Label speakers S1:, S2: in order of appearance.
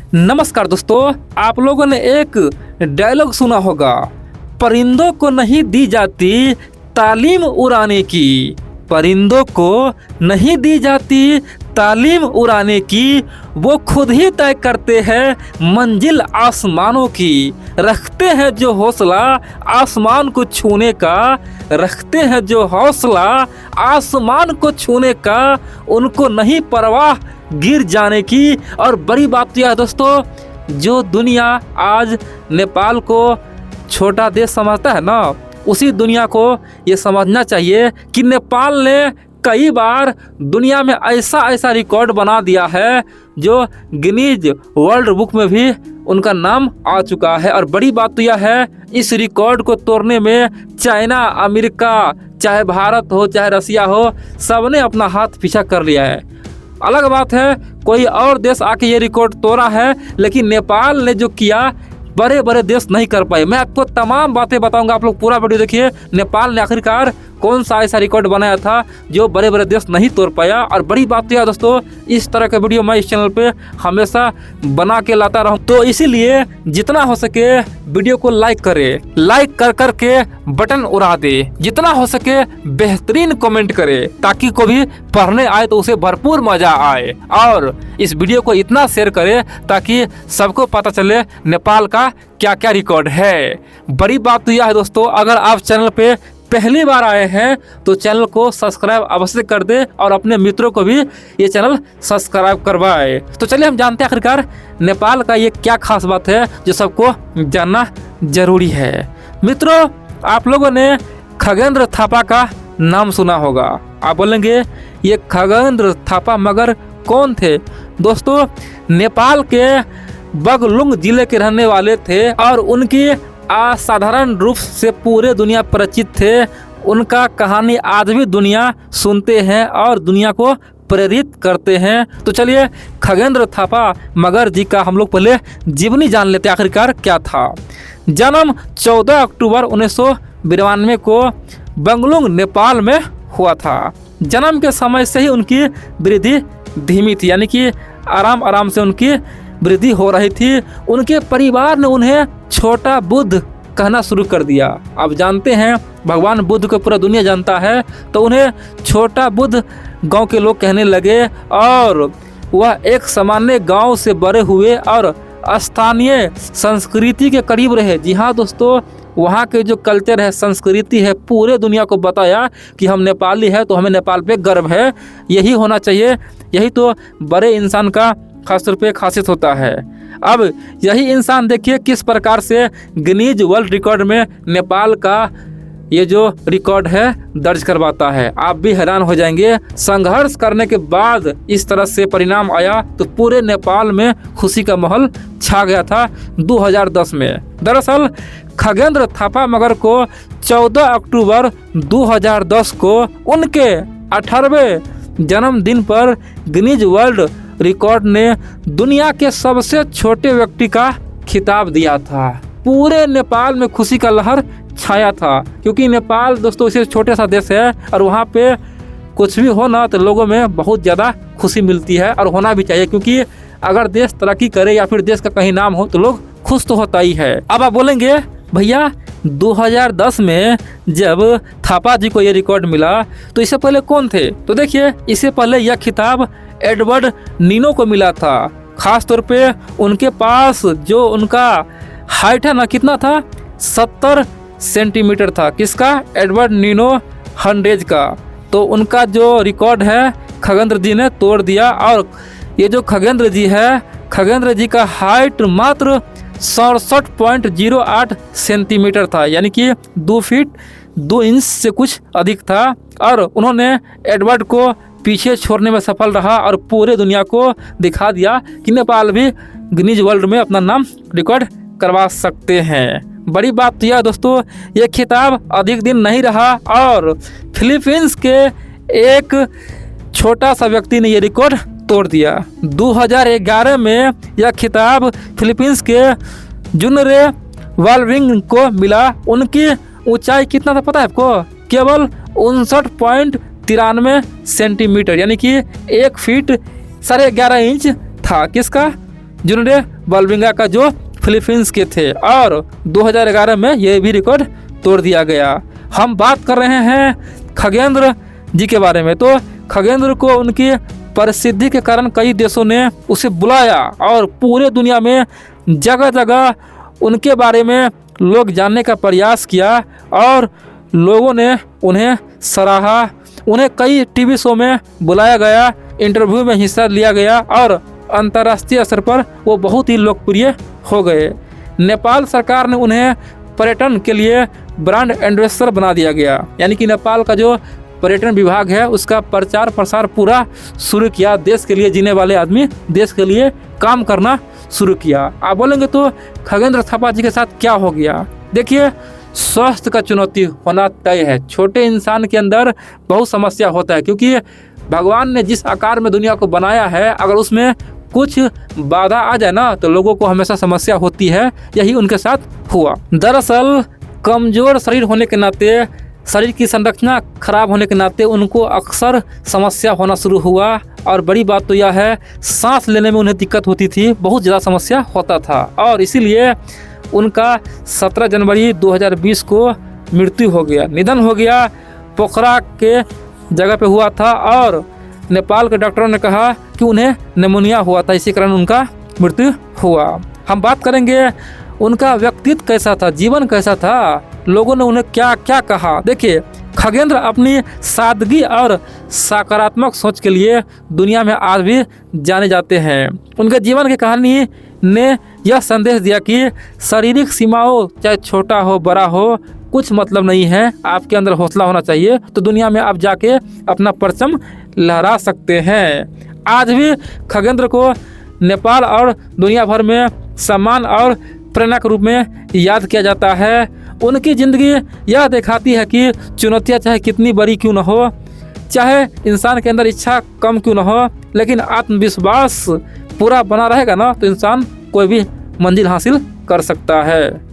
S1: नमस्कार दोस्तों, आप लोगों ने एक डायलॉग सुना होगा, परिंदों को नहीं दी जाती तालीम उड़ाने की। परिंदों को नहीं दी जाती तालीम उड़ाने की, वो खुद ही तय करते हैं मंजिल आसमानों की। रखते हैं जो हौसला आसमान को छूने का, रखते हैं जो हौसला आसमान को छूने का, उनको नहीं परवाह गिर जाने की। और बड़ी बात तो यह है दोस्तों, जो दुनिया आज नेपाल को छोटा देश समझता है ना, उसी दुनिया को ये समझना चाहिए कि नेपाल ने कई बार दुनिया में ऐसा रिकॉर्ड बना दिया है जो गिनीज वर्ल्ड बुक में भी उनका नाम आ चुका है। और बड़ी बात तो यह है, इस रिकॉर्ड को तोड़ने में चाइना, अमेरिका, चाहे भारत हो चाहे रसिया हो, सबने अपना हाथ पीछा कर लिया है। अलग बात है कोई और देश आके ये रिकॉर्ड तोड़ा है, लेकिन नेपाल ने जो किया बड़े बड़े देश नहीं कर पाए। मैं आपको तमाम बातें बताऊंगा, आप लोग पूरा वीडियो देखिए। नेपाल ने आखिरकार कौन सा ऐसा रिकॉर्ड बनाया था जो बड़े बड़े देश नहीं तोड़ पाया। और बड़ी बात यह है दोस्तों, इस तरह के वीडियो मैं इस चैनल पे हमेशा बना के लाता रहूं, तो इसीलिए जितना हो सके वीडियो को लाइक करे, लाइक कर करके बटन उड़ा दे, जितना हो सके बेहतरीन कमेंट करे, ताकि कोई भी पढ़ने आए तो उसे भरपूर मजा आए। और इस वीडियो को इतना शेयर करे ताकि सबको पता चले नेपाल का क्या क्या रिकॉर्ड है। बड़ी बात तो यह है दोस्तों, अगर आप चैनल पे पहली बार आए हैं तो चैनल को सब्सक्राइब अवश्य कर दे और अपने मित्रों को भी ये चैनल सब्सक्राइब करवाए। तो चलिए हम जानते हैं आखिरकार नेपाल का ये क्या खास बात है जो सबको जानना जरूरी है। मित्रों, आप लोगों ने खगेंद्र थापा का नाम सुना होगा। आप बोलेंगे ये खगेंद्र थापा मगर कौन थे? दोस्तों, नेपाल के बगलुंग जिले के रहने वाले थे और उनकी असाधारण रूप से पूरे दुनिया परिचित थे। उनका कहानी आज भी दुनिया सुनते हैं और दुनिया को प्रेरित करते हैं। तो चलिए खगेंद्र थापा मगर जी का हम लोग पहले जीवनी जान लेते आखिरकार क्या था। जन्म 14 अक्टूबर 1992 को बगलुंग नेपाल में हुआ था। जन्म के समय से ही उनकी वृद्धि धीमी थी, यानी कि आराम आराम से उनकी वृद्धि हो रही थी। उनके परिवार ने उन्हें छोटा बुद्ध कहना शुरू कर दिया। आप जानते हैं भगवान बुद्ध को पूरा दुनिया जानता है, तो उन्हें छोटा बुद्ध गांव के लोग कहने लगे। और वह एक सामान्य गांव से बड़े हुए और स्थानीय संस्कृति के करीब रहे। जी हाँ दोस्तों, वहाँ के जो कल्चर है, संस्कृति है, पूरे दुनिया को बताया कि हम नेपाली है तो हमें नेपाल पे गर्व है, यही होना चाहिए। यही तो बड़े इंसान का खास तौर पे खासियत होता है। अब यही इंसान देखिए किस प्रकार से गिनीज वर्ल्ड रिकॉर्ड में नेपाल का ये जो रिकॉर्ड है दर्ज करवाता है। आप भी हैरान हो जाएंगे। संघर्ष करने के बाद इस तरह से परिणाम आया तो पूरे नेपाल में खुशी का माहौल छा गया था 2010 में। दरअसल खगेंद्र थापा मगर को 14 अक्टूबर 2010 को उनके 18वें जन्मदिन पर गिनीज वर्ल्ड रिकॉर्ड ने दुनिया के सबसे छोटे व्यक्ति का खिताब दिया था। पूरे नेपाल में खुशी का लहर छाया था, क्योंकि नेपाल दोस्तों इसे छोटे सा देश है और वहाँ पे कुछ भी हो ना तो लोगों में बहुत ज़्यादा खुशी मिलती है और होना भी चाहिए, क्योंकि अगर देश तरक्की करे या फिर देश का कहीं नाम हो तो लोग खुश तो होता ही है। अब आप बोलेंगे भैया 2010 में जब थापा जी को ये रिकॉर्ड मिला तो इससे पहले कौन थे? तो देखिए, इससे पहले यह खिताब एडवर्ड नीनो को मिला था। खास तौर पे उनके पास जो उनका हाइट है ना, कितना था? 70 सेंटीमीटर था। किसका? एडवर्ड नीनो हंड्रेज का। तो उनका जो रिकॉर्ड है खगेंद्र जी ने तोड़ दिया। और ये जो खगेंद्र जी है, खगेंद्र जी का हाइट मात्र 67.08 सेंटीमीटर था, यानी कि 2 फीट 2 इंच से कुछ अधिक था। और उन्होंने एडवर्ड को पीछे छोड़ने में सफल रहा और पूरे दुनिया को दिखा दिया कि नेपाल भी गिनीज वर्ल्ड में अपना नाम रिकॉर्ड करवा सकते हैं। बड़ी बात तो यह दोस्तों, ये खिताब अधिक दिन नहीं रहा और फिलीपींस के एक छोटा सा व्यक्ति ने ये रिकॉर्ड तोड़ दिया। 2011 में यह खिताब फिलीपींस के जुनरे वाल्विंग को मिला। उनकी ऊंचाई कितना था पता है आपको? केवल 59.93 सेंटीमीटर, यानी कि 1 फीट 11.5 इंच था। किसका? जुनडे बालबिंगा का जो फिलीपींस के थे, और 2011 में ये भी रिकॉर्ड तोड़ दिया गया। हम बात कर रहे हैं खगेंद्र जी के बारे में। तो खगेंद्र को उनकी प्रसिद्धि के कारण कई देशों ने उसे बुलाया और पूरे दुनिया में जगह जगह उनके बारे में लोग जानने का प्रयास किया और लोगों ने उन्हें सराहा। उन्हें कई टीवी शो में बुलाया गया, इंटरव्यू में हिस्सा लिया गया और अंतर्राष्ट्रीय स्तर पर वो बहुत ही लोकप्रिय हो गए। नेपाल सरकार ने उन्हें पर्यटन के लिए ब्रांड एम्बेसडर बना दिया गया, यानी कि नेपाल का जो पर्यटन विभाग है उसका प्रचार प्रसार पूरा शुरू किया। देश के लिए जीने वाले आदमी देश के लिए काम करना शुरू किया। आप बोलेंगे तो खगेंद्र थापा जी के साथ क्या हो गया? देखिए, स्वास्थ्य का चुनौती होना तय है। छोटे इंसान के अंदर बहुत समस्या होता है, क्योंकि भगवान ने जिस आकार में दुनिया को बनाया है, अगर उसमें कुछ बाधा आ जाए ना तो लोगों को हमेशा समस्या होती है। यही उनके साथ हुआ। दरअसल कमज़ोर शरीर होने के नाते, शरीर की संरचना खराब होने के नाते उनको अक्सर समस्या होना शुरू हुआ। और बड़ी बात तो यह है, सांस लेने में उन्हें दिक्कत होती थी, बहुत ज़्यादा समस्या होता था। और इसीलिए उनका 17 जनवरी 2020 को मृत्यु हो गया, निधन हो गया। पोखरा के जगह पे हुआ था और नेपाल के डॉक्टरों ने कहा कि उन्हें निमोनिया हुआ था, इसी कारण उनका मृत्यु हुआ। हम बात करेंगे उनका व्यक्तित्व कैसा था, जीवन कैसा था, लोगों ने उन्हें क्या क्या कहा। देखिए, खगेंद्र अपनी सादगी और सकारात्मक सोच के लिए दुनिया में आज भी जाने जाते हैं। उनके जीवन की कहानी ने यह संदेश दिया कि शारीरिक सीमाओं चाहे छोटा हो बड़ा हो कुछ मतलब नहीं है, आपके अंदर हौसला होना चाहिए, तो दुनिया में आप जाके अपना परचम लहरा सकते हैं। आज भी खगेंद्र को नेपाल और दुनिया भर में सम्मान और प्रेरणा के रूप में याद किया जाता है। उनकी ज़िंदगी यह दिखाती है कि चुनौतियाँ चाहे कितनी बड़ी क्यों न हो, चाहे इंसान के अंदर इच्छा कम क्यों न हो, लेकिन आत्मविश्वास पूरा बना रहेगा ना तो इंसान कोई भी मंजिल हासिल कर सकता है।